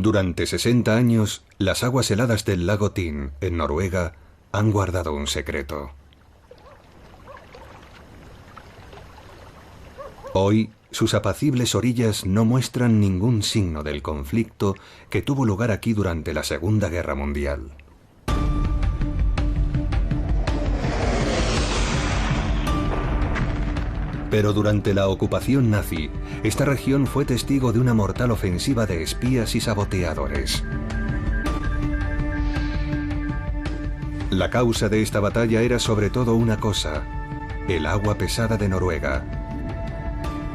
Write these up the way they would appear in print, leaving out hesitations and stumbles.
Durante 60 años, las aguas heladas del lago Tin, en Noruega, han guardado un secreto. Hoy, sus apacibles orillas no muestran ningún signo del conflicto que tuvo lugar aquí durante la Segunda Guerra Mundial. Pero durante la ocupación nazi, esta región fue testigo de una mortal ofensiva de espías y saboteadores. La causa de esta batalla era sobre todo una cosa: el agua pesada de Noruega.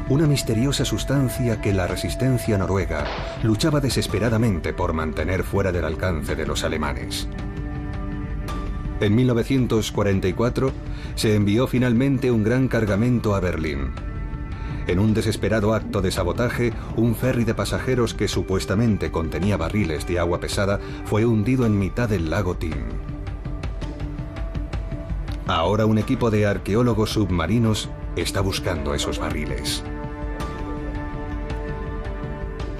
Una misteriosa sustancia que la resistencia noruega luchaba desesperadamente por mantener fuera del alcance de los alemanes. En 1944 se envió finalmente un gran cargamento a Berlín. En un desesperado acto de sabotaje, un ferry de pasajeros que supuestamente contenía barriles de agua pesada fue hundido en mitad del lago Tin. Ahora un equipo de arqueólogos submarinos está buscando esos barriles.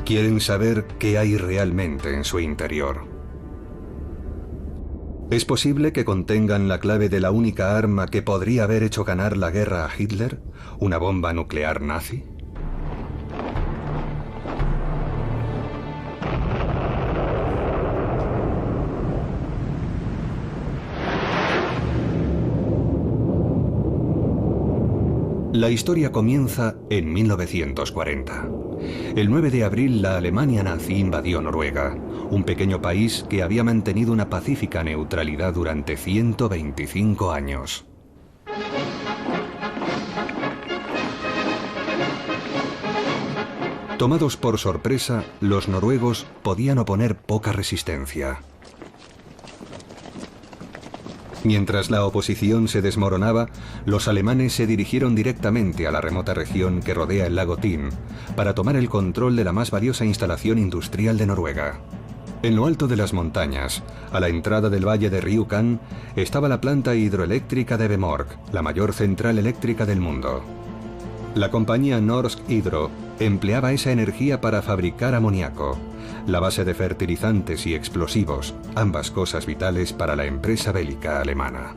Quieren saber qué hay realmente en su interior. ¿Es posible que contengan la clave de la única arma que podría haber hecho ganar la guerra a Hitler? ¿Una bomba nuclear nazi? La historia comienza en 1940. El 9 de abril la Alemania nazi invadió Noruega, un pequeño país que había mantenido una pacífica neutralidad durante 125 años. Tomados por sorpresa, los noruegos podían oponer poca resistencia. Mientras la oposición se desmoronaba, los alemanes se dirigieron directamente a la remota región que rodea el lago Tin para tomar el control de la más valiosa instalación industrial de Noruega. En lo alto de las montañas, a la entrada del valle de Rjukan, estaba la planta hidroeléctrica de Vemork, la mayor central eléctrica del mundo. La compañía Norsk Hydro empleaba esa energía para fabricar amoníaco, la base de fertilizantes y explosivos, ambas cosas vitales para la empresa bélica alemana.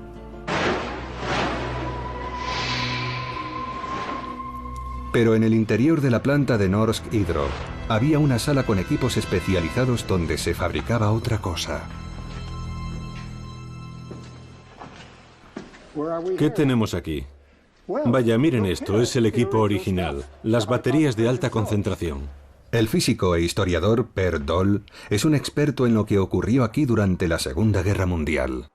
Pero en el interior de la planta de Norsk Hydro había una sala con equipos especializados donde se fabricaba otra cosa. ¿Qué tenemos aquí? Vaya, miren esto, es el equipo original, las baterías de alta concentración. El físico e historiador Per Doll es un experto en lo que ocurrió aquí durante la Segunda Guerra Mundial.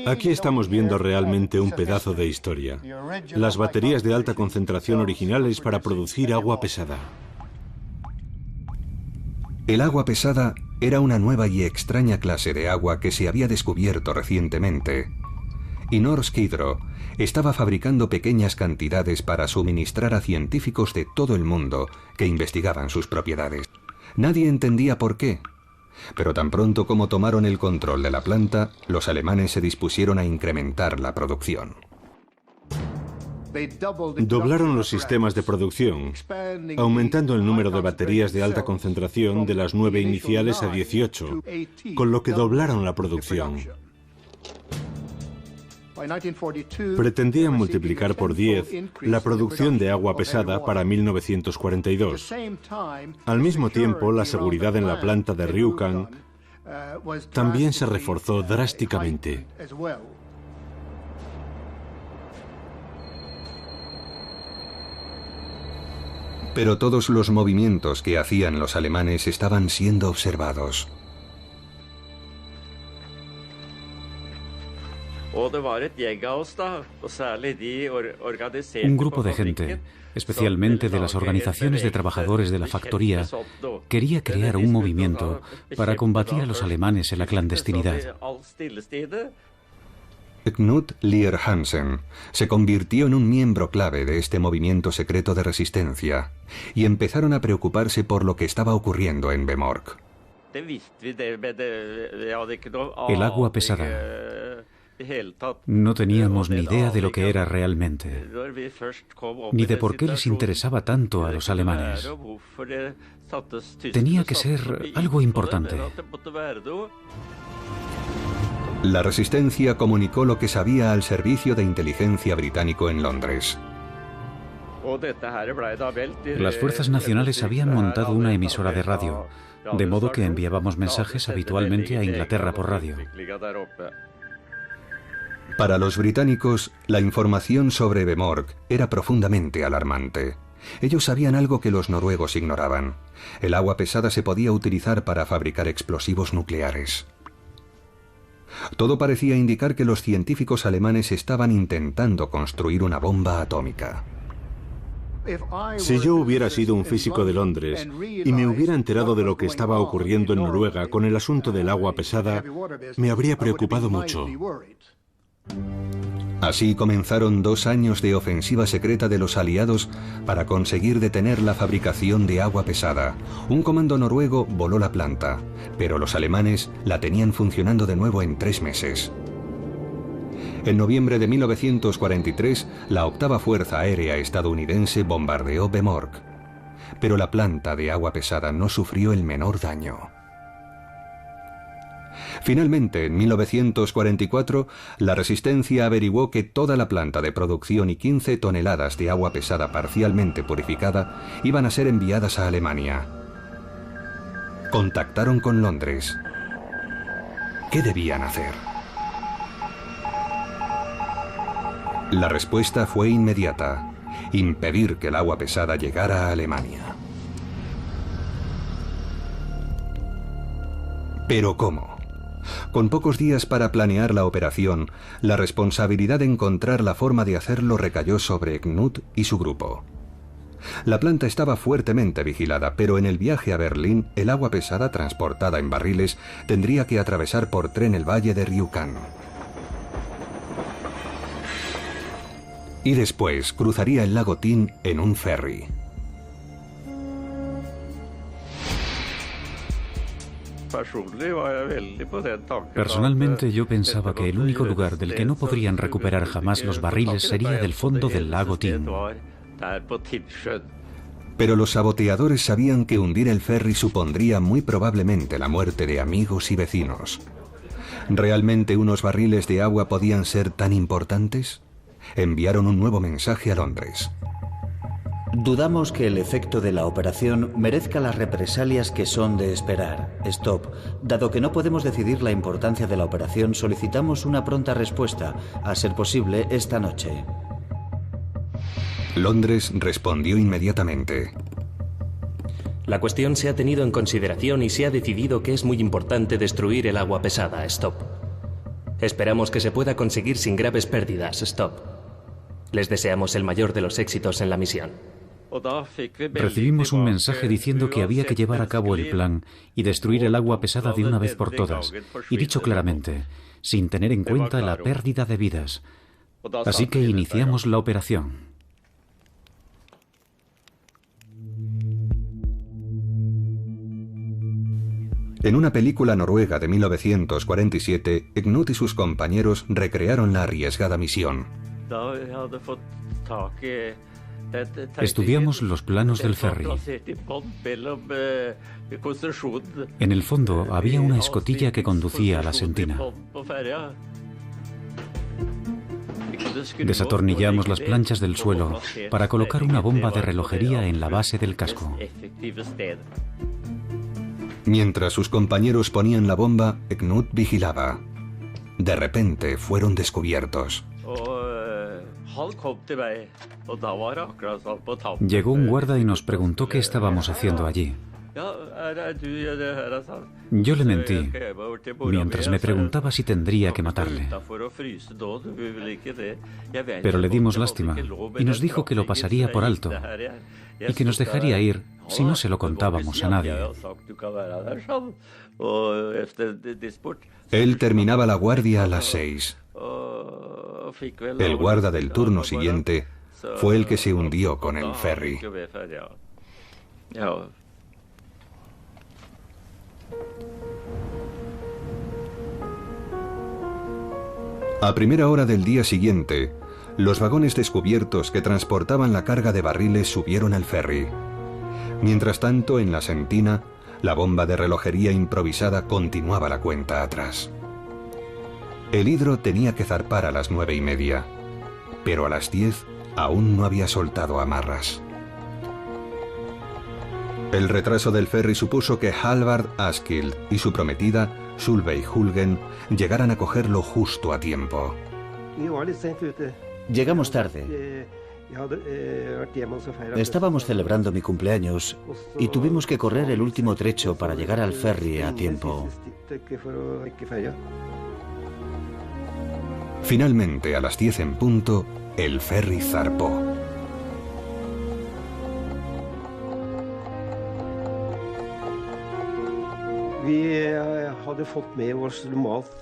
Aquí estamos viendo realmente un pedazo de historia. Las baterías de alta concentración originales para producir agua pesada. El agua pesada era una nueva y extraña clase de agua que se había descubierto recientemente. Y Norsk Hydro estaba fabricando pequeñas cantidades para suministrar a científicos de todo el mundo que investigaban sus propiedades. Nadie entendía por qué, pero tan pronto como tomaron el control de la planta, los alemanes se dispusieron a incrementar la producción. Doblaron los sistemas de producción, aumentando el número de baterías de alta concentración de las 9 iniciales a 18, con lo que doblaron la producción. Pretendían multiplicar por 10 la producción de agua pesada para 1942. Al mismo tiempo, la seguridad en la planta de Rjukan también se reforzó drásticamente. Pero todos los movimientos que hacían los alemanes estaban siendo observados. Un grupo de gente, especialmente de las organizaciones de trabajadores de la factoría, quería crear un movimiento para combatir a los alemanes en la clandestinidad. Knut Lier Hansen se convirtió en un miembro clave de este movimiento secreto de resistencia y empezaron a preocuparse por lo que estaba ocurriendo en Vemork. El agua pesada. No teníamos ni idea de lo que era realmente, ni de por qué les interesaba tanto a los alemanes. Tenía que ser algo importante. La resistencia comunicó lo que sabía al servicio de inteligencia británico en Londres. Las fuerzas nacionales habían montado una emisora de radio, de modo que enviábamos mensajes habitualmente a Inglaterra por radio. Para los británicos, la información sobre Vemork era profundamente alarmante. Ellos sabían algo que los noruegos ignoraban. El agua pesada se podía utilizar para fabricar explosivos nucleares. Todo parecía indicar que los científicos alemanes estaban intentando construir una bomba atómica. Si yo hubiera sido un físico de Londres y me hubiera enterado de lo que estaba ocurriendo en Noruega con el asunto del agua pesada, me habría preocupado mucho. Así comenzaron 2 años de ofensiva secreta de los aliados para conseguir detener la fabricación de agua pesada. Un comando noruego voló la planta, pero los alemanes la tenían funcionando de nuevo en 3 meses. En noviembre de 1943, la octava Fuerza Aérea estadounidense bombardeó Vemork, pero la planta de agua pesada no sufrió el menor daño. Finalmente, en 1944, la resistencia averiguó que toda la planta de producción y 15 toneladas de agua pesada parcialmente purificada iban a ser enviadas a Alemania. Contactaron con Londres. ¿Qué debían hacer? La respuesta fue inmediata: impedir que el agua pesada llegara a Alemania. ¿Pero cómo? Con pocos días para planear la operación, la responsabilidad de encontrar la forma de hacerlo recayó sobre Knut y su grupo. La planta estaba fuertemente vigilada, pero en el viaje a Berlín, el agua pesada transportada en barriles tendría que atravesar por tren el valle de Rjukan. Y después cruzaría el lago Tin en un ferry. Personalmente yo pensaba que el único lugar del que no podrían recuperar jamás los barriles sería del fondo del lago Tin. Pero los saboteadores sabían que hundir el ferry supondría muy probablemente la muerte de amigos y vecinos. ¿Realmente unos barriles de agua podían ser tan importantes? Enviaron un nuevo mensaje a Londres. Dudamos que el efecto de la operación merezca las represalias que son de esperar. Stop. Dado que no podemos decidir la importancia de la operación, solicitamos una pronta respuesta, a ser posible esta noche. Londres respondió inmediatamente. La cuestión se ha tenido en consideración y se ha decidido que es muy importante destruir el agua pesada. Stop. Esperamos que se pueda conseguir sin graves pérdidas. Stop. Les deseamos el mayor de los éxitos en la misión. Recibimos un mensaje diciendo que había que llevar a cabo el plan y destruir el agua pesada de una vez por todas, y dicho claramente, sin tener en cuenta la pérdida de vidas. Así que iniciamos la operación. En una película noruega de 1947, Knut y sus compañeros recrearon la arriesgada misión. Estudiamos los planos del ferry. En el fondo había una escotilla que conducía a la sentina. Desatornillamos las planchas del suelo para colocar una bomba de relojería en la base del casco. Mientras sus compañeros ponían la bomba, Knut vigilaba. De repente fueron descubiertos. Llegó un guarda y nos preguntó qué estábamos haciendo allí. Yo le mentí, mientras me preguntaba si tendría que matarle. Pero le dimos lástima y nos dijo que lo pasaría por alto y que nos dejaría ir si no se lo contábamos a nadie. Él terminaba la guardia a las 6. El guarda del turno siguiente fue el que se hundió con el ferry. A primera hora del día siguiente, los vagones descubiertos que transportaban la carga de barriles subieron al ferry. Mientras tanto, en la sentina, la bomba de relojería improvisada continuaba la cuenta atrás. El hidro tenía que zarpar a las 9:30, pero a las 10 aún no había soltado amarras. El retraso del ferry supuso que Halvard Askild y su prometida, Solveig Hulgen, llegaran a cogerlo justo a tiempo. Llegamos tarde. Estábamos celebrando mi cumpleaños y tuvimos que correr el último trecho para llegar al ferry a tiempo. Finalmente, a las 10 en punto, el ferry zarpó.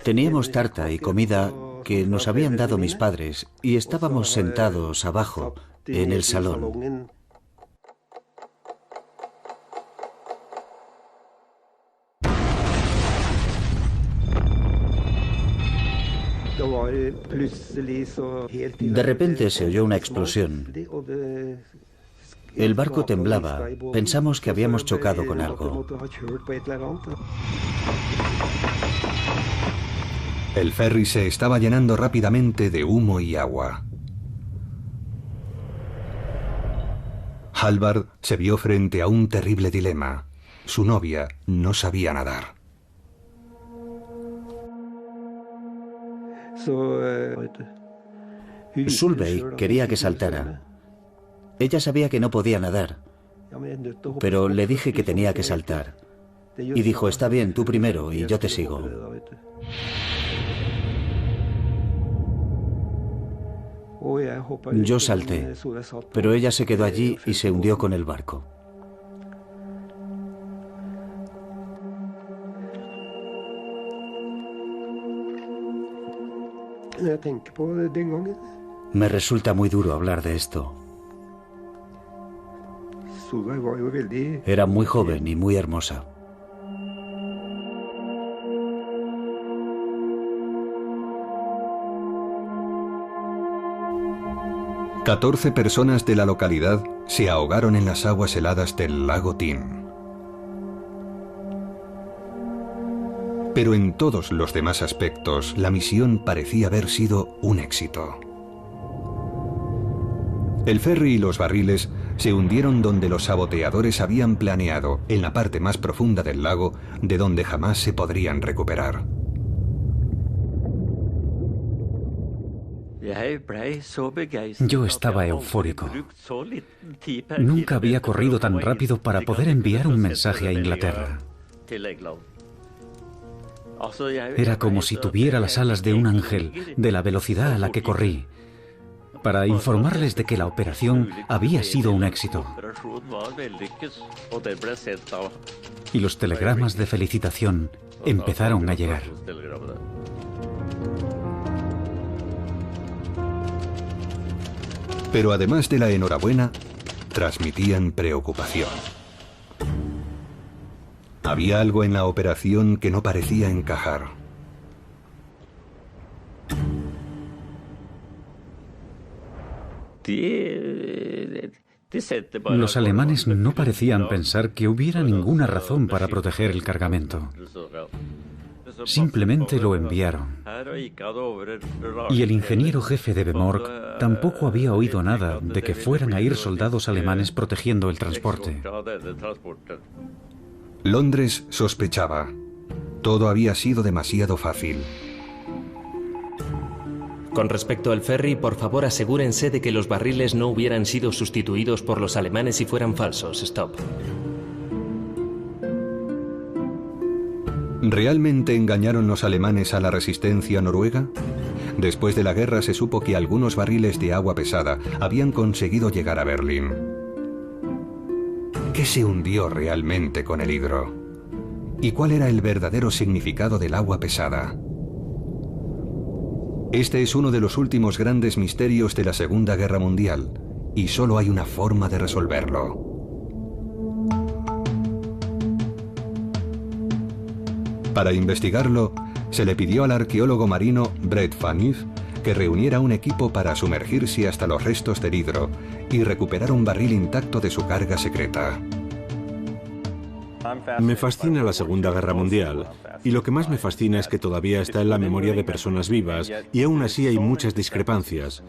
Teníamos tarta y comida que nos habían dado mis padres y estábamos sentados abajo en el salón. De repente se oyó una explosión. El barco temblaba. Pensamos que habíamos chocado con algo. El ferry se estaba llenando rápidamente de humo y agua. Halvard se vio frente a un terrible dilema. Su novia no sabía nadar. Solveig quería que saltara. Ella sabía que no podía nadar, pero le dije que tenía que saltar. Y dijo, está bien, tú primero y yo te sigo. Yo salté, pero ella se quedó allí y se hundió con el barco. Me resulta muy duro hablar de esto. Era muy joven y muy hermosa. ...14 personas de la localidad se ahogaron en las aguas heladas del lago Tin. Pero en todos los demás aspectos, la misión parecía haber sido un éxito. El ferry y los barriles se hundieron donde los saboteadores habían planeado, en la parte más profunda del lago, de donde jamás se podrían recuperar. Yo estaba eufórico. Nunca había corrido tan rápido para poder enviar un mensaje a Inglaterra. Era como si tuviera las alas de un ángel, de la velocidad a la que corrí, para informarles de que la operación había sido un éxito. Y los telegramas de felicitación empezaron a llegar. Pero además de la enhorabuena, transmitían preocupación. Había algo en la operación que no parecía encajar. Los alemanes no parecían pensar que hubiera ninguna razón para proteger el cargamento. Simplemente lo enviaron. Y el ingeniero jefe de Vemork tampoco había oído nada de que fueran a ir soldados alemanes protegiendo el transporte. Londres sospechaba. Todo había sido demasiado fácil. Con respecto al ferry, por favor asegúrense de que los barriles no hubieran sido sustituidos por los alemanes y fueran falsos. Stop. ¿Realmente engañaron los alemanes a la resistencia noruega? Después de la guerra se supo que algunos barriles de agua pesada habían conseguido llegar a Berlín. ¿Qué se hundió realmente con el hidro? ¿Y cuál era el verdadero significado del agua pesada? Este es uno de los últimos grandes misterios de la Segunda Guerra Mundial, y solo hay una forma de resolverlo. Para investigarlo, se le pidió al arqueólogo marino Brett Phaneuf que reuniera un equipo para sumergirse hasta los restos del hidro y recuperar un barril intacto de su carga secreta. Me fascina la Segunda Guerra Mundial, y lo que más me fascina es que todavía está en la memoria de personas vivas, y aún así hay muchas discrepancias.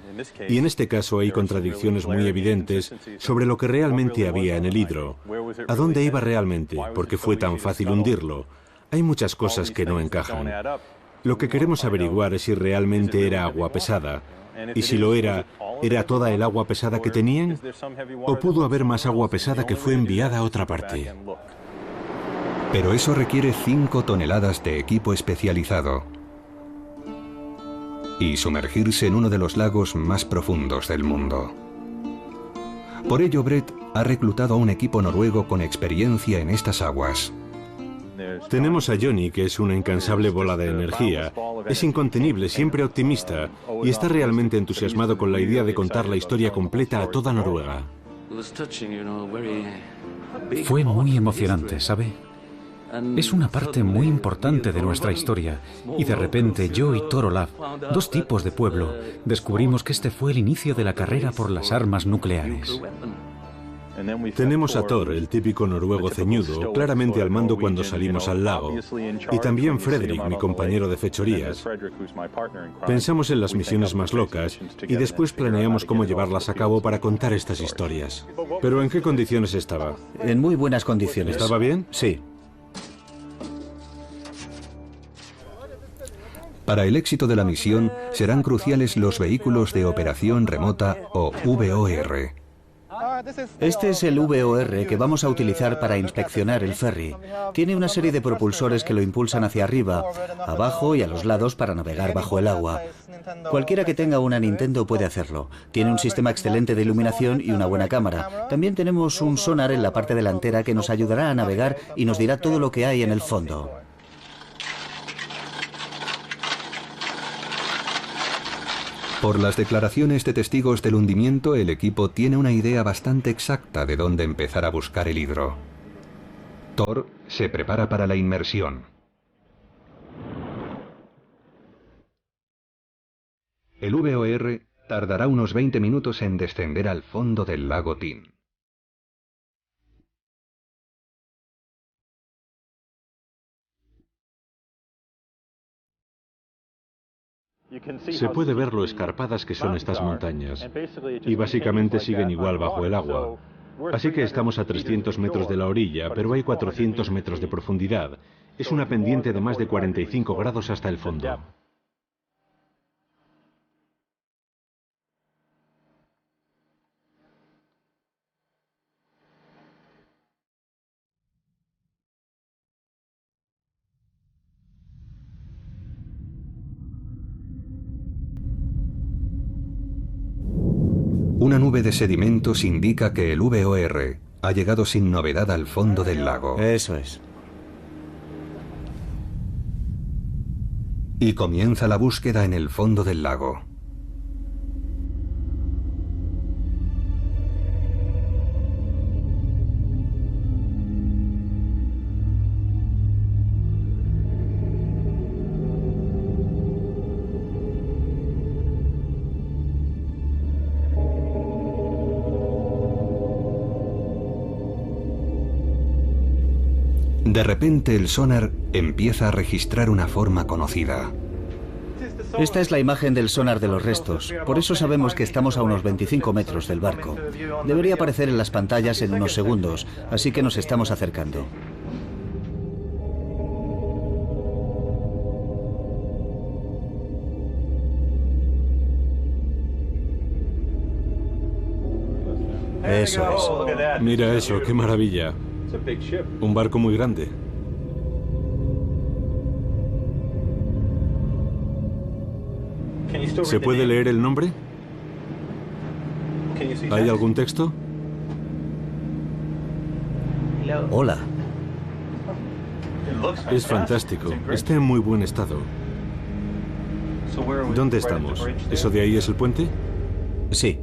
Y en este caso hay contradicciones muy evidentes sobre lo que realmente había en el hidro. ¿A dónde iba realmente? ¿Por qué fue tan fácil hundirlo? Hay muchas cosas que no encajan. Lo que queremos averiguar es si realmente era agua pesada. Y si lo era, ¿era toda el agua pesada que tenían? ¿O pudo haber más agua pesada que fue enviada a otra parte? Pero eso requiere 5 toneladas de equipo especializado y sumergirse en uno de los lagos más profundos del mundo. Por ello, Brett ha reclutado a un equipo noruego con experiencia en estas aguas. Tenemos a Johnny, que es una incansable bola de energía. Es incontenible, siempre optimista, y está realmente entusiasmado con la idea de contar la historia completa a toda Noruega. Fue muy emocionante, ¿sabe? Es una parte muy importante de nuestra historia, y de repente yo y Thor Olaf, 2 tipos de pueblo, descubrimos que este fue el inicio de la carrera por las armas nucleares. Tenemos a Thor, el típico noruego ceñudo, claramente al mando cuando salimos al lago. Y también Fredrik, mi compañero de fechorías. Pensamos en las misiones más locas y después planeamos cómo llevarlas a cabo para contar estas historias. ¿Pero en qué condiciones estaba? En muy buenas condiciones. ¿Estaba bien? Sí. Para el éxito de la misión serán cruciales los vehículos de operación remota o VOR. Este es el VOR que vamos a utilizar para inspeccionar el ferry. Tiene una serie de propulsores que lo impulsan hacia arriba, abajo y a los lados para navegar bajo el agua. Cualquiera que tenga una Nintendo puede hacerlo. Tiene un sistema excelente de iluminación y una buena cámara. También tenemos un sonar en la parte delantera que nos ayudará a navegar y nos dirá todo lo que hay en el fondo. Por las declaraciones de testigos del hundimiento, el equipo tiene una idea bastante exacta de dónde empezar a buscar el hidro. Thor se prepara para la inmersión. El VOR tardará unos 20 minutos en descender al fondo del lago Tin. Se puede ver lo escarpadas que son estas montañas, y básicamente siguen igual bajo el agua. Así que estamos a 300 metros de la orilla, pero hay 400 metros de profundidad. Es una pendiente de más de 45 grados hasta el fondo. Una nube de sedimentos indica que el VOR ha llegado sin novedad al fondo del lago. Eso es. Y comienza la búsqueda en el fondo del lago. De repente el sonar empieza a registrar una forma conocida. Esta es la imagen del sonar de los restos. Por eso sabemos que estamos a unos 25 metros del barco. Debería aparecer en las pantallas en unos segundos, así que nos estamos acercando. Eso es. Mira eso, qué maravilla. Un barco muy grande. ¿Se puede leer el nombre? ¿Hay algún texto? Hola. Es fantástico. Está en muy buen estado. ¿Dónde estamos? ¿Eso de ahí es el puente? Sí.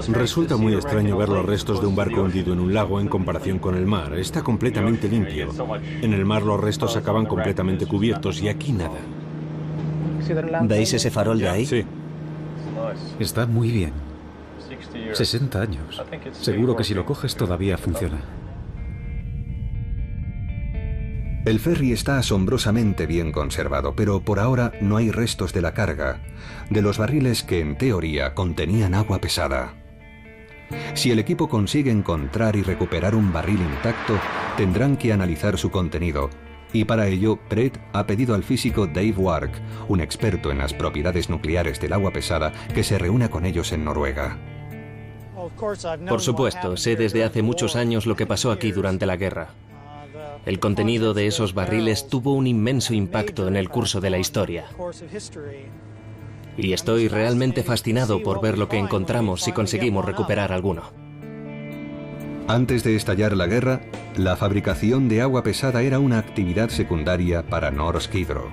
Resulta muy extraño ver los restos de un barco hundido en un lago en comparación con el mar. Está completamente limpio. En el mar los restos acaban completamente cubiertos y aquí nada. ¿Veis ese farol de ahí? Sí. Está muy bien. 60 años. Seguro que si lo coges todavía funciona. El ferry está asombrosamente bien conservado, pero por ahora no hay restos de la carga, de los barriles que en teoría contenían agua pesada. Si el equipo consigue encontrar y recuperar un barril intacto, tendrán que analizar su contenido, y para ello Brett ha pedido al físico Dave Wark, un experto en las propiedades nucleares del agua pesada, que se reúna con ellos en Noruega. Por supuesto, sé desde hace muchos años lo que pasó aquí durante la guerra. El contenido de esos barriles tuvo un inmenso impacto en el curso de la historia. Y estoy realmente fascinado por ver lo que encontramos si conseguimos recuperar alguno. Antes de estallar la guerra, la fabricación de agua pesada era una actividad secundaria para Norsk Hydro.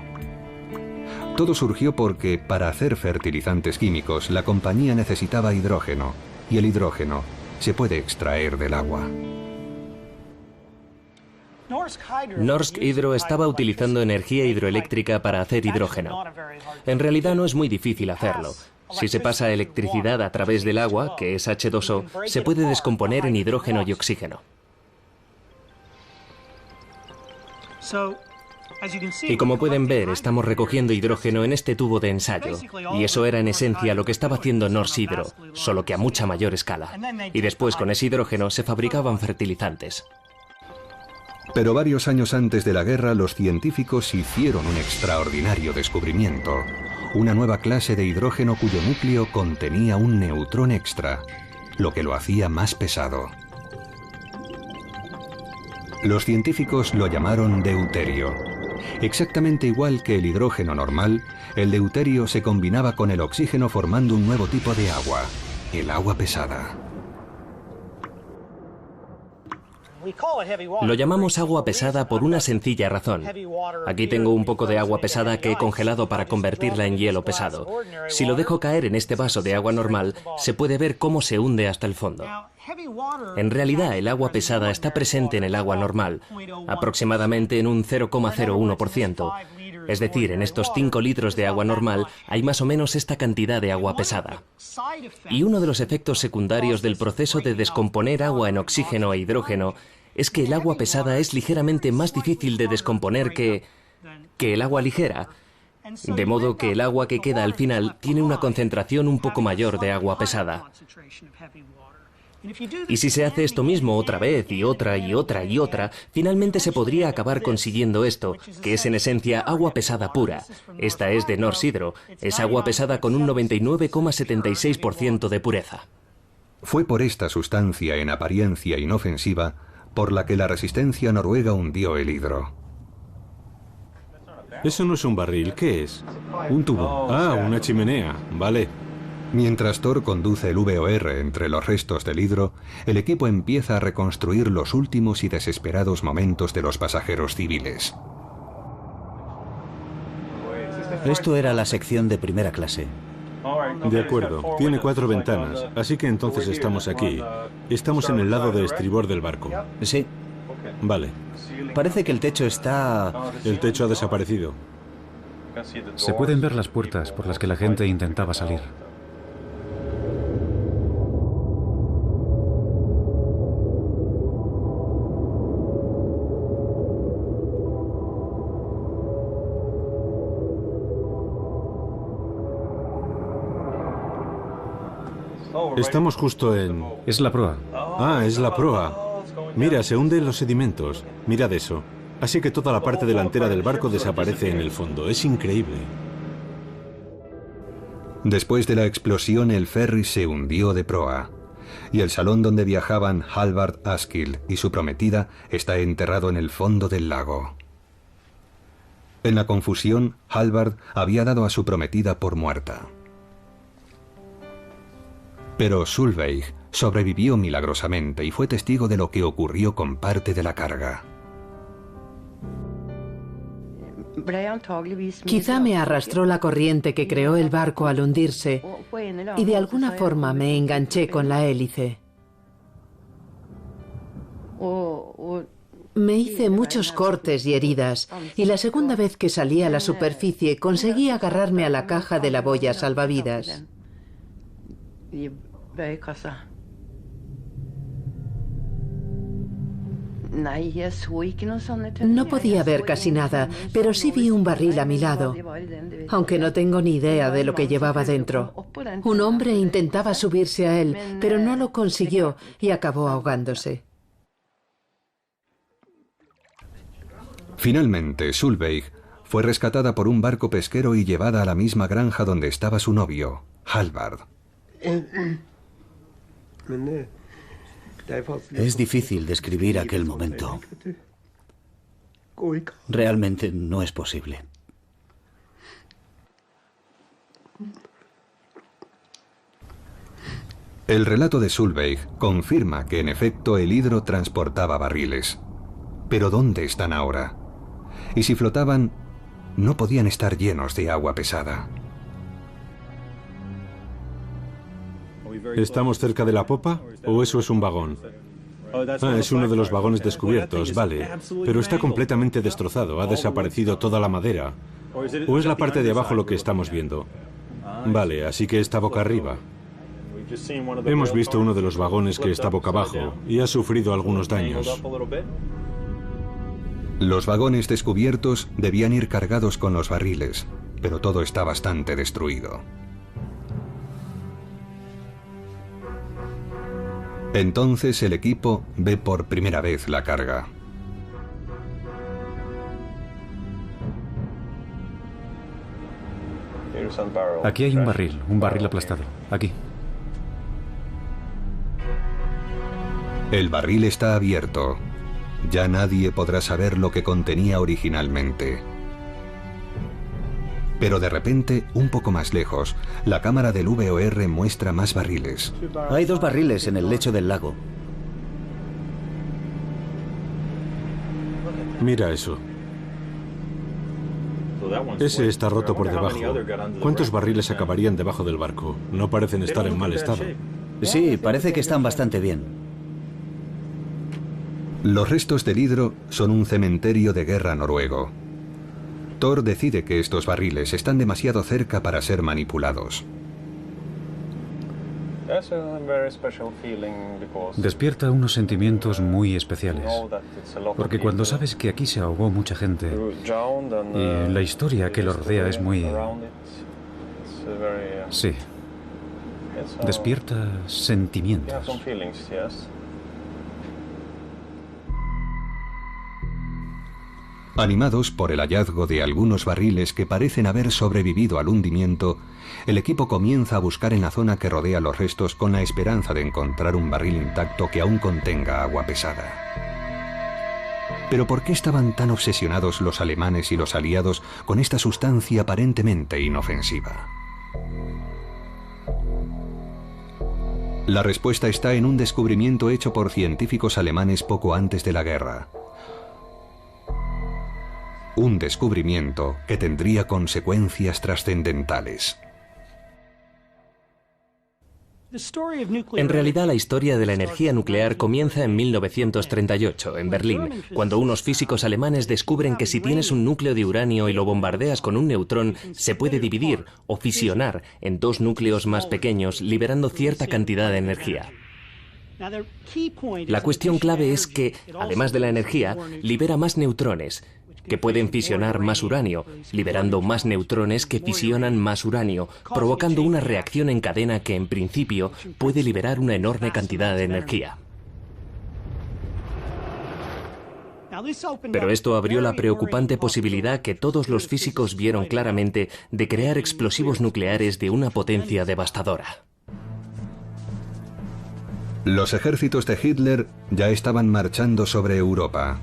Todo surgió porque, para hacer fertilizantes químicos, la compañía necesitaba hidrógeno, y el hidrógeno se puede extraer del agua. Norsk Hydro estaba utilizando energía hidroeléctrica para hacer hidrógeno. En realidad no es muy difícil hacerlo. Si se pasa electricidad a través del agua, que es H2O, se puede descomponer en hidrógeno y oxígeno. Y como pueden ver, estamos recogiendo hidrógeno en este tubo de ensayo. Y eso era en esencia lo que estaba haciendo Norsk Hydro, solo que a mucha mayor escala. Y después con ese hidrógeno se fabricaban fertilizantes. Pero varios años antes de la guerra, los científicos hicieron un extraordinario descubrimiento. Una nueva clase de hidrógeno cuyo núcleo contenía un neutrón extra, lo que lo hacía más pesado. Los científicos lo llamaron deuterio. Exactamente igual que el hidrógeno normal, el deuterio se combinaba con el oxígeno formando un nuevo tipo de agua, el agua pesada. Lo llamamos agua pesada por una sencilla razón. Aquí tengo un poco de agua pesada que he congelado para convertirla en hielo pesado. Si lo dejo caer en este vaso de agua normal, se puede ver cómo se hunde hasta el fondo. En realidad, el agua pesada está presente en el agua normal, aproximadamente en un 0,01%. Es decir, en estos 5 litros de agua normal hay más o menos esta cantidad de agua pesada. Y uno de los efectos secundarios del proceso de descomponer agua en oxígeno e hidrógeno es que el agua pesada es ligeramente más difícil de descomponer que el agua ligera, de modo que el agua que queda al final tiene una concentración un poco mayor de agua pesada. Y si se hace esto mismo otra vez y otra y otra y otra, finalmente se podría acabar consiguiendo esto, que es en esencia agua pesada pura. Esta es de Norsk Hydro, es agua pesada con un 99,76% de pureza. Fue por esta sustancia en apariencia inofensiva por la que la resistencia noruega hundió el Hydro. Eso no es un barril, ¿qué es? Un tubo. Ah, una chimenea, vale. Mientras Thor conduce el VOR entre los restos del Hydro, el equipo empieza a reconstruir los últimos y desesperados momentos de los pasajeros civiles. Esto era la sección de primera clase. De acuerdo, tiene 4 ventanas, así que entonces estamos aquí. Estamos en el lado de estribor del barco. Sí. Vale. Parece que el techo está... El techo ha desaparecido. Se pueden ver las puertas por las que la gente intentaba salir. Estamos justo en... Es la proa. Ah, es la proa. Mira, se hunden los sedimentos. Mirad eso. Así que toda la parte delantera del barco desaparece en el fondo. Es increíble. Después de la explosión, el ferry se hundió de proa. Y el salón donde viajaban Halvard Askild y su prometida está enterrado en el fondo del lago. En la confusión, Halvard había dado a su prometida por muerta. Pero Solveig sobrevivió milagrosamente y fue testigo de lo que ocurrió con parte de la carga. Quizá me arrastró la corriente que creó el barco al hundirse y de alguna forma me enganché con la hélice. Me hice muchos cortes y heridas, y la segunda vez que salí a la superficie conseguí agarrarme a la caja de la boya salvavidas. No podía ver casi nada, pero sí vi un barril a mi lado, aunque no tengo ni idea de lo que llevaba dentro. Un hombre intentaba subirse a él, pero no lo consiguió y acabó ahogándose. Finalmente, Solveig fue rescatada por un barco pesquero y llevada a la misma granja donde estaba su novio, Halvard. Es difícil describir aquel momento. Realmente no es posible. El relato de Solveig confirma que en efecto el hidro transportaba barriles. Pero ¿dónde están ahora? Y si flotaban, no podían estar llenos de agua pesada. ¿Estamos cerca de la popa o eso es un vagón? Ah, es uno de los vagones descubiertos, vale. Pero está completamente destrozado, ha desaparecido toda la madera. ¿O es la parte de abajo lo que estamos viendo? Vale, así que está boca arriba. Hemos visto uno de los vagones que está boca abajo y ha sufrido algunos daños. Los vagones descubiertos debían ir cargados con los barriles, pero todo está bastante destruido. Entonces el equipo ve por primera vez la carga. Aquí hay un barril aplastado. Aquí. El barril está abierto. Ya nadie podrá saber lo que contenía originalmente. Pero de repente, un poco más lejos, la cámara del VOR muestra más barriles. Hay 2 barriles en el lecho del lago. Mira eso. Ese está roto por debajo. ¿Cuántos barriles acabarían debajo del barco? No parecen estar en mal estado. Sí, parece que están bastante bien. Los restos del hidro son un cementerio de guerra noruego. Thor decide que estos barriles están demasiado cerca para ser manipulados. Despierta unos sentimientos muy especiales, porque cuando sabes que aquí se ahogó mucha gente y la historia que lo rodea es muy... Sí, despierta sentimientos. Animados por el hallazgo de algunos barriles que parecen haber sobrevivido al hundimiento, el equipo comienza a buscar en la zona que rodea los restos con la esperanza de encontrar un barril intacto que aún contenga agua pesada. Pero ¿por qué estaban tan obsesionados los alemanes y los aliados con esta sustancia aparentemente inofensiva? La respuesta está en un descubrimiento hecho por científicos alemanes poco antes de la guerra. Un descubrimiento que tendría consecuencias trascendentales. En realidad, la historia de la energía nuclear comienza en 1938, en Berlín, cuando unos físicos alemanes descubren que si tienes un núcleo de uranio y lo bombardeas con un neutrón, se puede dividir o fisionar en 2 núcleos más pequeños, liberando cierta cantidad de energía. La cuestión clave es que, además de la energía, libera más neutrones, que pueden fisionar más uranio, liberando más neutrones que fisionan más uranio, provocando una reacción en cadena que en principio puede liberar una enorme cantidad de energía. Pero esto abrió la preocupante posibilidad que todos los físicos vieron claramente de crear explosivos nucleares de una potencia devastadora. Los ejércitos de Hitler ya estaban marchando sobre Europa.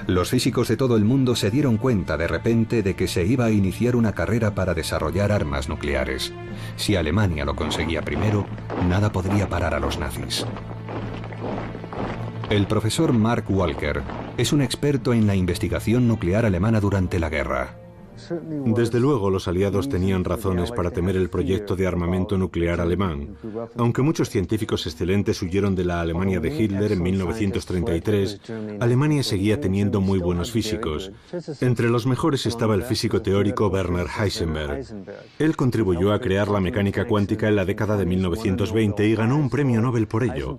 Los físicos de todo el mundo se dieron cuenta de repente de que se iba a iniciar una carrera para desarrollar armas nucleares. Si Alemania lo conseguía primero, nada podría parar a los nazis. El profesor Mark Walker Es un experto en la investigación nuclear alemana durante la guerra. Desde luego, los aliados tenían razones para temer el proyecto de armamento nuclear alemán. Aunque muchos científicos excelentes huyeron de la Alemania de Hitler en 1933, Alemania seguía teniendo muy buenos físicos. Entre los mejores estaba el físico teórico Werner Heisenberg. Él contribuyó a crear la mecánica cuántica en la década de 1920 y ganó un premio Nobel por ello.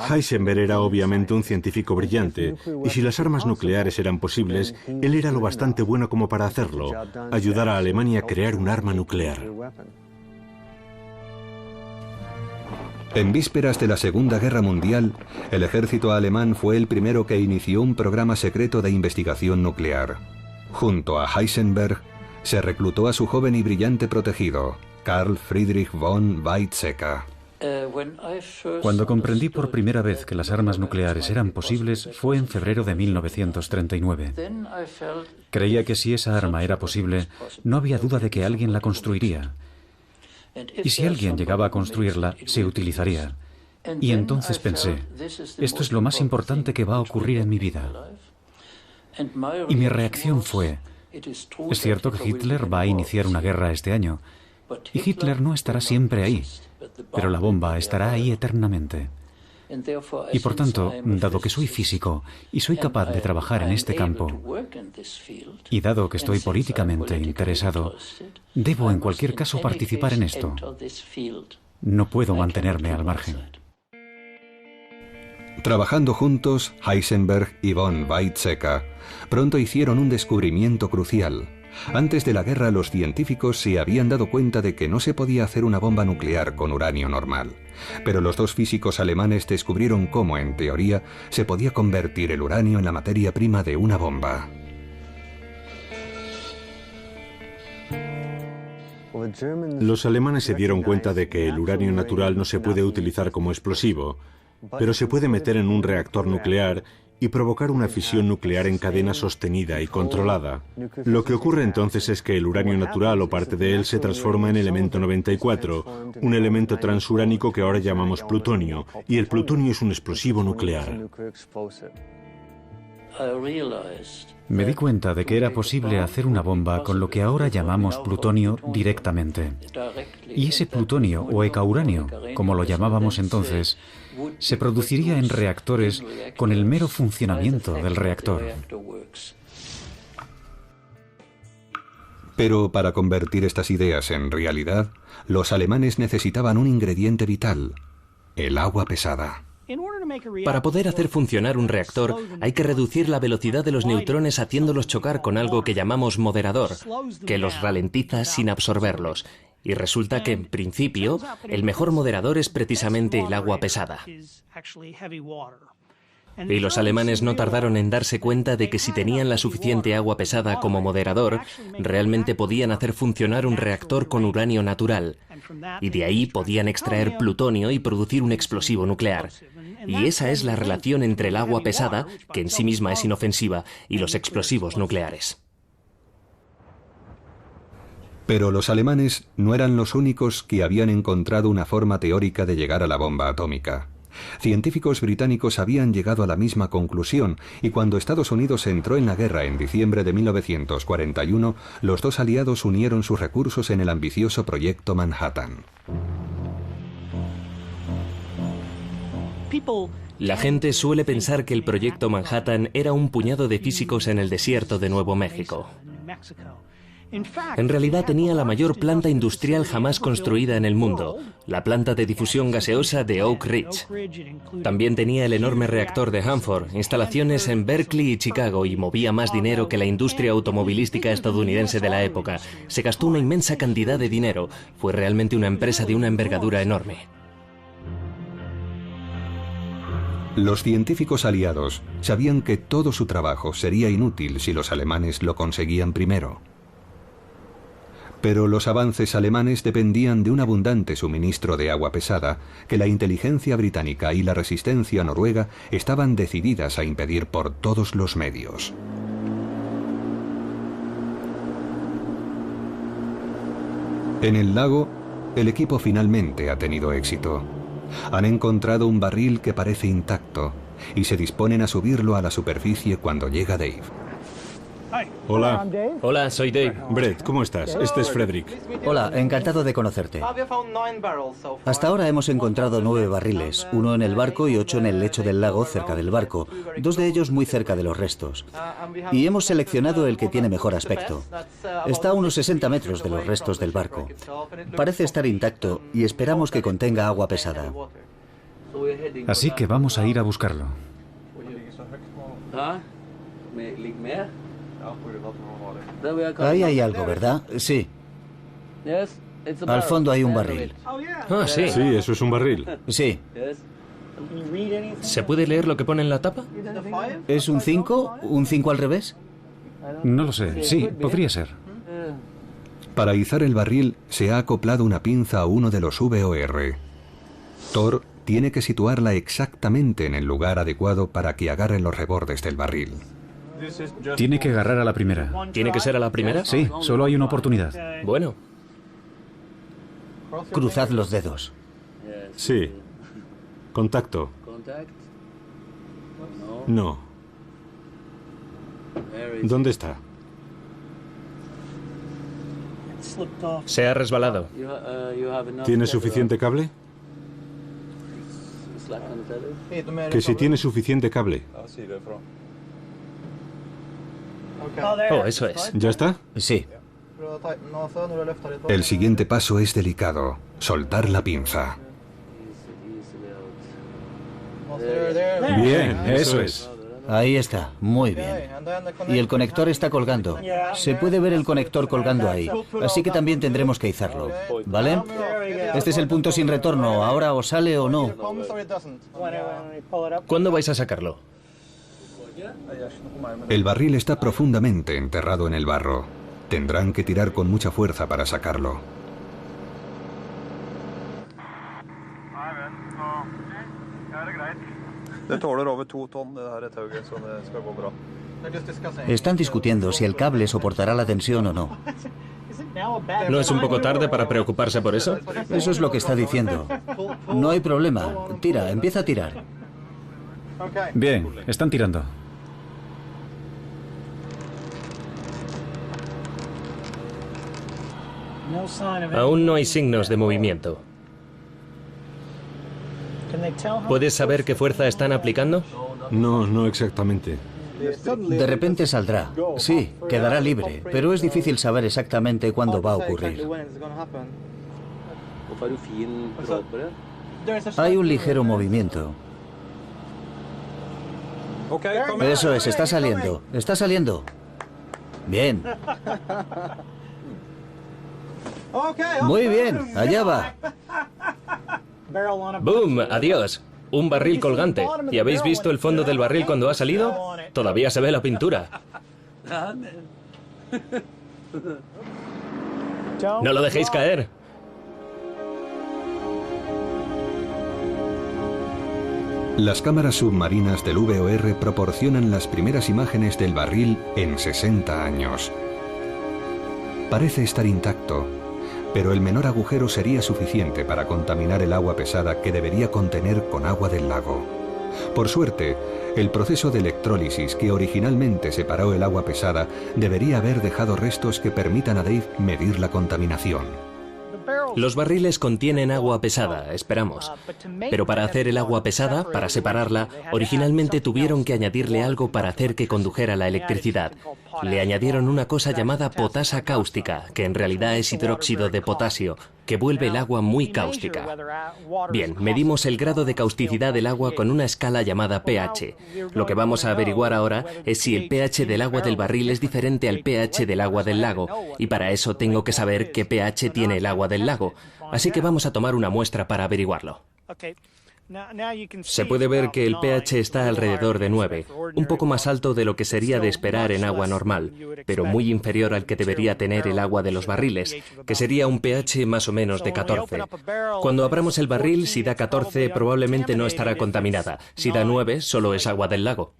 Heisenberg era obviamente un científico brillante, y si las armas nucleares eran posibles, él era lo bastante bueno como para hacerlo. Ayudar a Alemania a crear un arma nuclear. En vísperas de la Segunda Guerra Mundial, el ejército alemán fue el primero que inició un programa secreto de investigación nuclear. Junto a Heisenberg, se reclutó a su joven y brillante protegido, Carl Friedrich von Weizsäcker. Cuando comprendí por primera vez que las armas nucleares eran posibles fue en febrero de 1939. Creía que si esa arma era posible, no había duda de que alguien la construiría. Y si alguien llegaba a construirla, se utilizaría. Y entonces pensé, esto es lo más importante que va a ocurrir en mi vida. Y mi reacción fue, es cierto que Hitler va a iniciar una guerra este año, y Hitler no estará siempre ahí, pero la bomba estará ahí eternamente. Y por tanto, dado que soy físico y soy capaz de trabajar en este campo, y dado que estoy políticamente interesado, debo en cualquier caso participar en esto. No puedo mantenerme al margen. Trabajando juntos, Heisenberg y von Weizsäcker pronto hicieron un descubrimiento crucial. Antes de la guerra, los científicos se habían dado cuenta de que no se podía hacer una bomba nuclear con uranio normal. Pero los dos físicos alemanes descubrieron cómo, en teoría, se podía convertir el uranio en la materia prima de una bomba. Los alemanes se dieron cuenta de que el uranio natural no se puede utilizar como explosivo, pero se puede meter en un reactor nuclear y provocar una fisión nuclear en cadena sostenida y controlada. Lo que ocurre entonces es que el uranio natural o parte de él se transforma en elemento 94, un elemento transuránico que ahora llamamos plutonio, y el plutonio es un explosivo nuclear. Me di cuenta de que era posible hacer una bomba con lo que ahora llamamos plutonio directamente. Y ese plutonio o ecauranio, como lo llamábamos entonces, se produciría en reactores con el mero funcionamiento del reactor. Pero para convertir estas ideas en realidad, los alemanes necesitaban un ingrediente vital: el agua pesada. Para poder hacer funcionar un reactor, hay que reducir la velocidad de los neutrones haciéndolos chocar con algo que llamamos moderador, que los ralentiza sin absorberlos. Y resulta que, en principio, el mejor moderador es precisamente el agua pesada. Y los alemanes no tardaron en darse cuenta de que si tenían la suficiente agua pesada como moderador, realmente podían hacer funcionar un reactor con uranio natural. Y de ahí podían extraer plutonio y producir un explosivo nuclear. Y esa es la relación entre el agua pesada, que en sí misma es inofensiva, y los explosivos nucleares. Pero los alemanes no eran los únicos que habían encontrado una forma teórica de llegar a la bomba atómica. Científicos británicos habían llegado a la misma conclusión, y cuando Estados Unidos entró en la guerra en diciembre de 1941, los dos aliados unieron sus recursos en el ambicioso Proyecto Manhattan. La gente suele pensar que el Proyecto Manhattan era un puñado de físicos en el desierto de Nuevo México. En realidad tenía la mayor planta industrial jamás construida en el mundo, la planta de difusión gaseosa de Oak Ridge. También tenía el enorme reactor de Hanford, instalaciones en Berkeley y Chicago, y movía más dinero que la industria automovilística estadounidense de la época. Se gastó una inmensa cantidad de dinero. Fue realmente una empresa de una envergadura enorme. Los científicos aliados sabían que todo su trabajo sería inútil si los alemanes lo conseguían primero. Pero los avances alemanes dependían de un abundante suministro de agua pesada que la inteligencia británica y la resistencia noruega estaban decididas a impedir por todos los medios. En el lago, el equipo finalmente ha tenido éxito. Han encontrado un barril que parece intacto, y se disponen a subirlo a la superficie cuando llega Dave. Hola. Hola, soy Dave. Brett, ¿cómo estás? Este es Frederick. Hola, encantado de conocerte. Hasta ahora hemos encontrado 9 barriles, 1 en el barco y 8 en el lecho del lago cerca del barco, 2 de ellos muy cerca de los restos. Y hemos seleccionado el que tiene mejor aspecto. Está a unos 60 metros de los restos del barco. Parece estar intacto y esperamos que contenga agua pesada. Así que vamos a ir a buscarlo. Ahí hay algo, ¿verdad? Sí. Al fondo hay un barril. Ah, sí. Sí, eso es un barril. Sí. ¿Se puede leer lo que pone en la tapa? ¿Es un 5? ¿Un 5 al revés? No lo sé. Sí, podría ser. Para izar el barril se ha acoplado una pinza a uno de los VOR. Thor tiene que situarla exactamente en el lugar adecuado para que agarre los rebordes del barril. Tiene que agarrar a la primera. ¿Tiene que ser a la primera? Sí, solo hay una oportunidad. Bueno, Cruzad los dedos. Sí. Contacto. No. ¿Dónde está? se ha resbalado. ¿Tiene suficiente cable? Que si tiene suficiente cable. Oh, eso es. ¿Ya está? Sí. El siguiente paso es delicado, soltar la pinza. Bien, eso es. Ahí está, muy bien. Y el conector está colgando. Se puede ver el conector colgando ahí. Así que también tendremos que izarlo. ¿Vale? Este es el punto sin retorno. Ahora o sale o no. ¿Cuándo vais a sacarlo? El barril está profundamente enterrado en el barro. Tendrán que tirar con mucha fuerza para sacarlo. Están discutiendo si el cable soportará la tensión o no. ¿No es un poco tarde para preocuparse por eso? Eso es lo que está diciendo. No hay problema. Tira, empieza a tirar. Bien, están tirando. Aún no hay signos de movimiento. ¿Puedes saber qué fuerza están aplicando? No, no exactamente. De repente saldrá. Sí, quedará libre, pero es difícil saber exactamente cuándo va a ocurrir. Hay un ligero movimiento. Eso es, está saliendo. Está saliendo. Bien. Muy bien, allá va. ¡Boom! ¡Adiós! Un barril colgante. ¿Y habéis visto el fondo del barril cuando ha salido? Todavía se ve la pintura. No lo dejéis caer. Las cámaras submarinas del VOR proporcionan las primeras imágenes del barril en 60 años. Parece estar intacto, pero el menor agujero sería suficiente para contaminar el agua pesada que debería contener con agua del lago. Por suerte, el proceso de electrólisis que originalmente separó el agua pesada debería haber dejado restos que permitan a Dave medir la contaminación. Los barriles contienen agua pesada, esperamos. Pero para hacer el agua pesada, para separarla, originalmente tuvieron que añadirle algo para hacer que condujera la electricidad. Le añadieron una cosa llamada potasa cáustica, que en realidad es hidróxido de potasio, que vuelve el agua muy cáustica. Bien, medimos el grado de causticidad del agua con una escala llamada pH. Lo que vamos a averiguar ahora es si el pH del agua del barril es diferente al pH del agua del lago, y para eso tengo que saber qué pH tiene el agua del lago. Así que vamos a tomar una muestra para averiguarlo. Se puede ver que el pH está alrededor de 9, un poco más alto de lo que sería de esperar en agua normal, pero muy inferior al que debería tener el agua de los barriles, que sería un pH más o menos de 14. Cuando abramos el barril, si da 14, probablemente no estará contaminada. Si da 9, solo es agua del lago.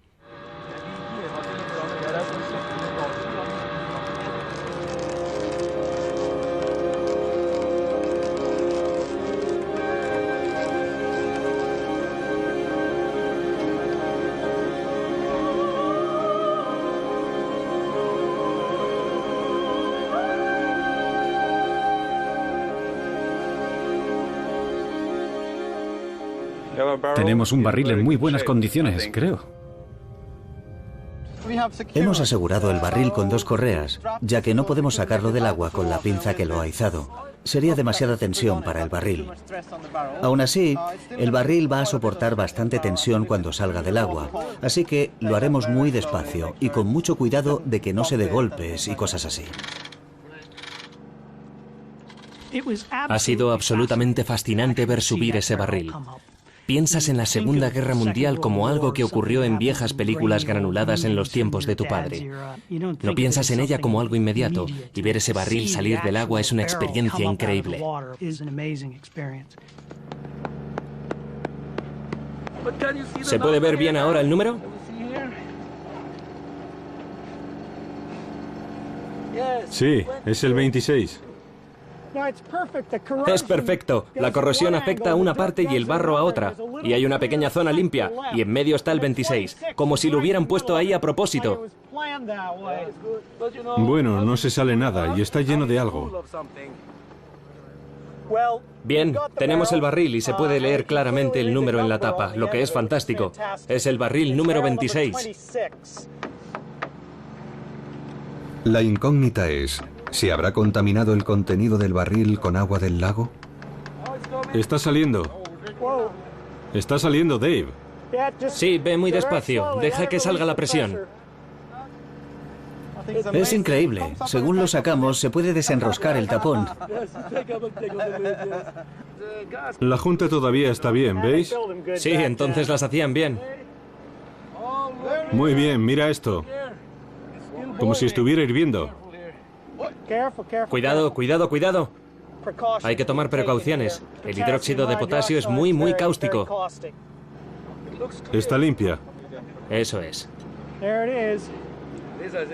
Tenemos un barril en muy buenas condiciones, creo. Hemos asegurado el barril con 2 correas, ya que no podemos sacarlo del agua con la pinza que lo ha izado. Sería demasiada tensión para el barril. Aún así, el barril va a soportar bastante tensión cuando salga del agua, así que lo haremos muy despacio y con mucho cuidado de que no se dé golpes y cosas así. Ha sido absolutamente fascinante ver subir ese barril. Piensas en la Segunda Guerra Mundial como algo que ocurrió en viejas películas granuladas en los tiempos de tu padre. No piensas en ella como algo inmediato, y ver ese barril salir del agua es una experiencia increíble. ¿Se puede ver bien ahora el número? Sí, es el 26. Es perfecto. La corrosión afecta a una parte y el barro a otra. Y hay una pequeña zona limpia. Y en medio está el 26. Como si lo hubieran puesto ahí a propósito. Bueno, no se sale nada y está lleno de algo. Bien, tenemos el barril y se puede leer claramente el número en la tapa, lo que es fantástico. Es el barril número 26. La incógnita es, ¿se habrá contaminado el contenido del barril con agua del lago? Está saliendo. Está saliendo, Dave. Sí, ve muy despacio. Deja que salga la presión. Es increíble. Según lo sacamos, se puede desenroscar el tapón. La junta todavía está bien, ¿veis? Sí, entonces las hacían bien. Muy bien, mira esto. Como si estuviera hirviendo. Cuidado, cuidado, cuidado. Hay que tomar precauciones. El hidróxido de potasio es muy, muy cáustico. Está limpia. Eso es.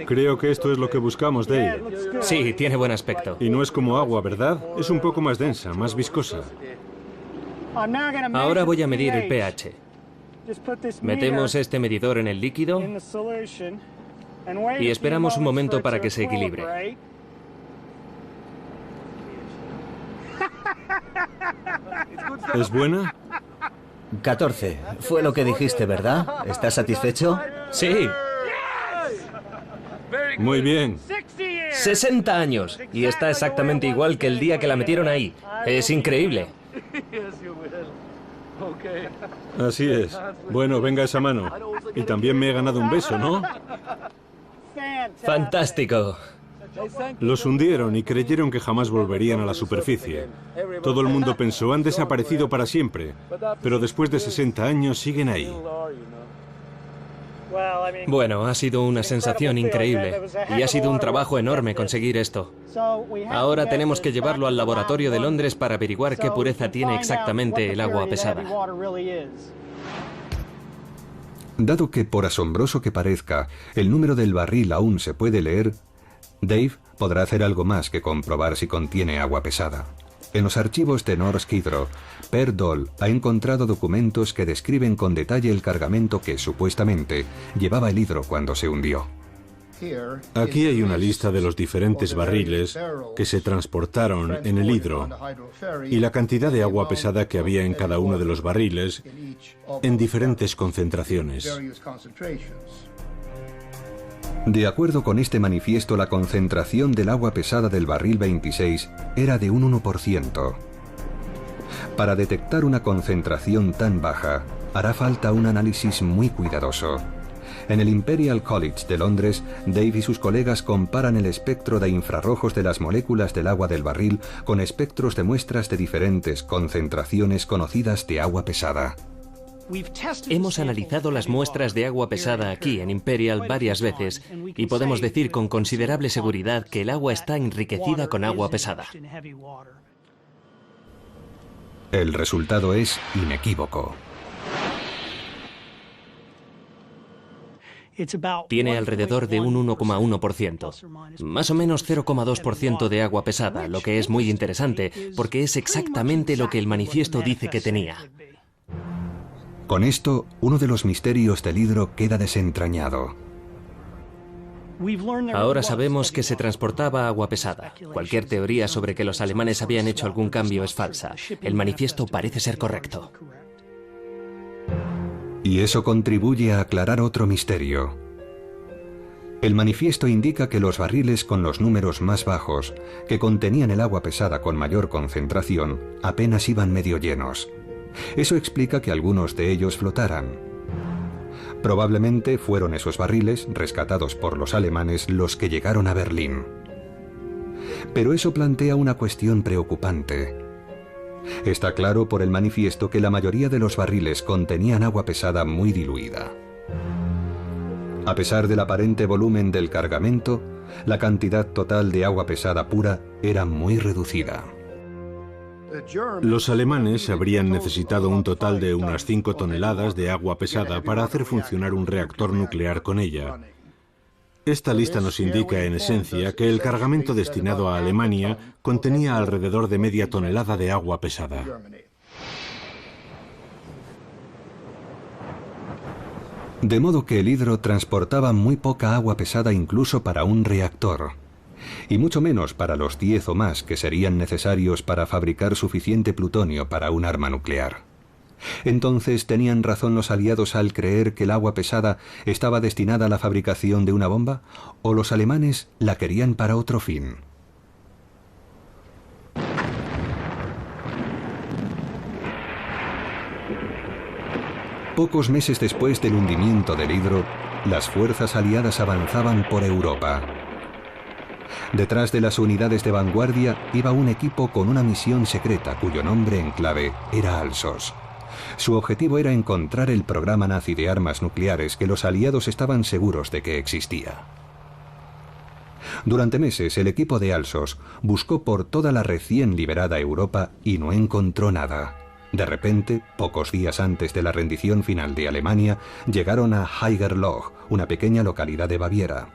Creo que esto es lo que buscamos, Dave. Sí, tiene buen aspecto. Y no es como agua, ¿verdad? Es un poco más densa, más viscosa. Ahora voy a medir el pH. Metemos este medidor en el líquido y esperamos un momento para que se equilibre. ¿Es buena? 14. Fue lo que dijiste, ¿verdad? ¿Estás satisfecho? Sí. Muy bien. 60 años. Y está exactamente igual que el día que la metieron ahí. Es increíble. Así es. Bueno, venga esa mano. Y también me he ganado un beso, ¿no? Fantástico. Los hundieron y creyeron que jamás volverían a la superficie. Todo el mundo pensó, han desaparecido para siempre. Pero después de 60 años siguen ahí. Bueno, ha sido una sensación increíble. Y ha sido un trabajo enorme conseguir esto. Ahora tenemos que llevarlo al laboratorio de Londres para averiguar qué pureza tiene exactamente el agua pesada. Dado que, por asombroso que parezca, el número del barril aún se puede leer, Dave podrá hacer algo más que comprobar si contiene agua pesada. En los archivos de Norsk Hydro, Per Doll ha encontrado documentos que describen con detalle el cargamento que, supuestamente, llevaba el hidro cuando se hundió. Aquí hay una lista de los diferentes barriles que se transportaron en el hidro y la cantidad de agua pesada que había en cada uno de los barriles en diferentes concentraciones. De acuerdo con este manifiesto, la concentración del agua pesada del barril 26 era de un 1%. Para detectar una concentración tan baja, hará falta un análisis muy cuidadoso. En el Imperial College de Londres, Dave y sus colegas comparan el espectro de infrarrojos de las moléculas del agua del barril con espectros de muestras de diferentes concentraciones conocidas de agua pesada. Hemos analizado las muestras de agua pesada aquí en Imperial varias veces y podemos decir con considerable seguridad que el agua está enriquecida con agua pesada. El resultado es inequívoco. Tiene alrededor de un 1,1%, más o menos 0,2% de agua pesada, lo que es muy interesante porque es exactamente lo que el manifiesto dice que tenía. Con esto, uno de los misterios del hidro queda desentrañado. Ahora sabemos que se transportaba agua pesada. Cualquier teoría sobre que los alemanes habían hecho algún cambio es falsa. El manifiesto parece ser correcto. Y eso contribuye a aclarar otro misterio. El manifiesto indica que los barriles con los números más bajos, que contenían el agua pesada con mayor concentración, apenas iban medio llenos. Eso explica que algunos de ellos flotaran. Probablemente fueron esos barriles, rescatados por los alemanes, los que llegaron a Berlín. Pero eso plantea una cuestión preocupante. Está claro por el manifiesto que la mayoría de los barriles contenían agua pesada muy diluida. A pesar del aparente volumen del cargamento, la cantidad total de agua pesada pura era muy reducida. Los alemanes habrían necesitado un total de unas 5 toneladas de agua pesada para hacer funcionar un reactor nuclear con ella. Esta lista nos indica en esencia que el cargamento destinado a Alemania contenía alrededor de media tonelada de agua pesada. De modo que el hidro transportaba muy poca agua pesada incluso para un reactor, y mucho menos para los 10 o más que serían necesarios para fabricar suficiente plutonio para un arma nuclear. Entonces, ¿tenían razón los aliados al creer que el agua pesada estaba destinada a la fabricación de una bomba? ¿O los alemanes la querían para otro fin? Pocos meses después del hundimiento del hidro, las fuerzas aliadas avanzaban por Europa. Detrás de las unidades de vanguardia iba un equipo con una misión secreta cuyo nombre en clave era Alsos. Su objetivo era encontrar el programa nazi de armas nucleares que los aliados estaban seguros de que existía. Durante meses el equipo de Alsos buscó por toda la recién liberada Europa y no encontró nada. De repente, pocos días antes de la rendición final de Alemania, llegaron a Haigerloch, una pequeña localidad de Baviera.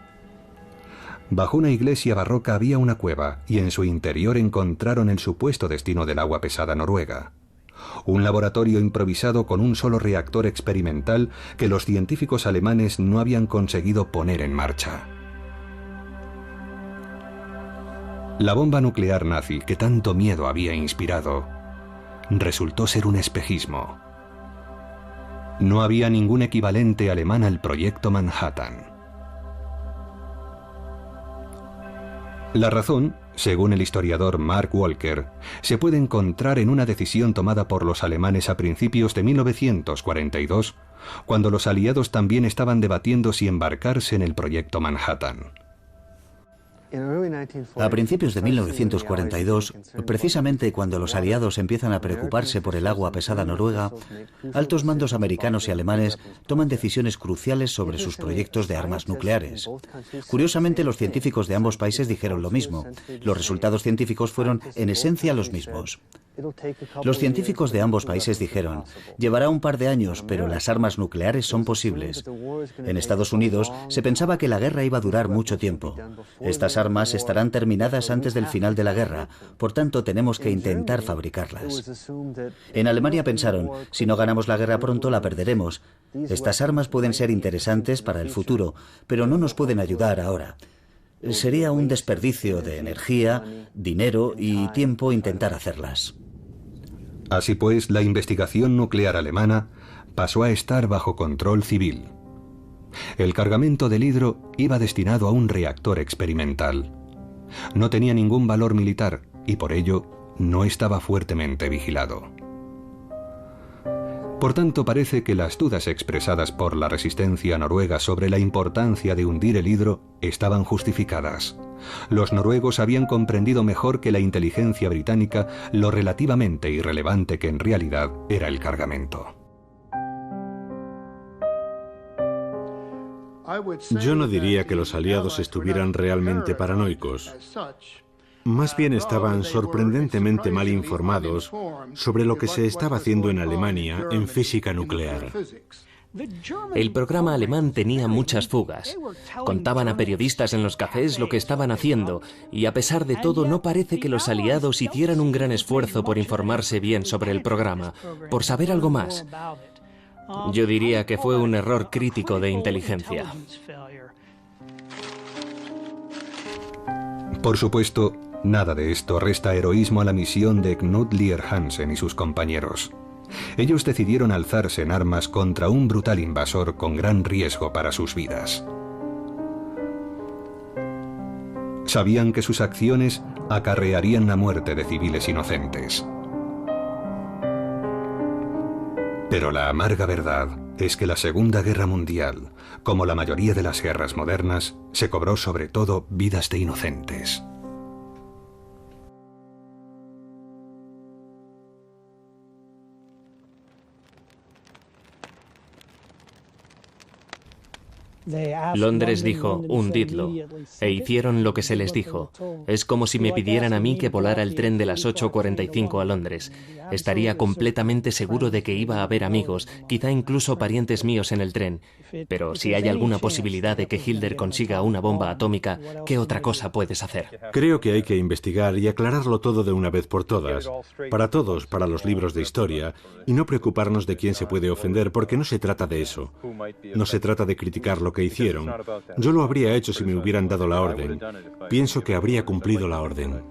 Bajo una iglesia barroca había una cueva y en su interior encontraron el supuesto destino del agua pesada noruega. Un laboratorio improvisado con un solo reactor experimental que los científicos alemanes no habían conseguido poner en marcha. La bomba nuclear nazi que tanto miedo había inspirado resultó ser un espejismo. No había ningún equivalente alemán al proyecto Manhattan. La razón, según el historiador Mark Walker, se puede encontrar en una decisión tomada por los alemanes a principios de 1942, cuando los aliados también estaban debatiendo si embarcarse en el proyecto Manhattan. A principios de 1942, precisamente cuando los aliados empiezan a preocuparse por el agua pesada noruega, altos mandos americanos y alemanes toman decisiones cruciales sobre sus proyectos de armas nucleares. Curiosamente, los científicos de ambos países dijeron lo mismo. Los resultados científicos fueron en esencia los mismos. Los científicos de ambos países dijeron: llevará un par de años, pero las armas nucleares son posibles. En Estados Unidos se pensaba que la guerra iba a durar mucho tiempo. Estas armas estarán terminadas antes del final de la guerra, por tanto tenemos que intentar fabricarlas. En Alemania pensaron: si no ganamos la guerra pronto la perderemos. Estas armas pueden ser interesantes para el futuro, pero no nos pueden ayudar ahora. Sería un desperdicio de energía, dinero y tiempo intentar hacerlas. Así pues, la investigación nuclear alemana pasó a estar bajo control civil. El cargamento del hidro iba destinado a un reactor experimental. No tenía ningún valor militar y por ello no estaba fuertemente vigilado. Por tanto, parece que las dudas expresadas por la resistencia noruega sobre la importancia de hundir el hidro estaban justificadas. Los noruegos habían comprendido mejor que la inteligencia británica lo relativamente irrelevante que en realidad era el cargamento. Yo no diría que los aliados estuvieran realmente paranoicos. Más bien estaban sorprendentemente mal informados sobre lo que se estaba haciendo en Alemania en física nuclear. El programa alemán tenía muchas fugas. Contaban a periodistas en los cafés lo que estaban haciendo, y a pesar de todo no parece que los aliados hicieran un gran esfuerzo por informarse bien sobre el programa, por saber algo más. Yo diría que fue un error crítico de inteligencia. Por supuesto, nada de esto resta heroísmo a la misión de Knut Lier Hansen y sus compañeros. Ellos decidieron alzarse en armas contra un brutal invasor con gran riesgo para sus vidas. Sabían que sus acciones acarrearían la muerte de civiles inocentes. Pero la amarga verdad es que la Segunda Guerra Mundial, como la mayoría de las guerras modernas, se cobró sobre todo vidas de inocentes. Londres dijo, hundidlo, e hicieron lo que se les dijo. Es como si me pidieran a mí que volara el tren de las 8:45 a Londres. Estaría completamente seguro de que iba a haber amigos, quizá incluso parientes míos en el tren. Pero si hay alguna posibilidad de que Hitler consiga una bomba atómica, ¿qué otra cosa puedes hacer? Creo que hay que investigar y aclararlo todo de una vez por todas. Para todos, para los libros de historia, y no preocuparnos de quién se puede ofender, porque no se trata de eso. No se trata de criticar lo que hicieron. Yo lo habría hecho si me hubieran dado la orden. Pienso que habría cumplido la orden.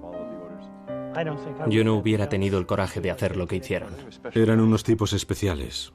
Yo no hubiera tenido el coraje de hacer lo que hicieron. Eran unos tipos especiales.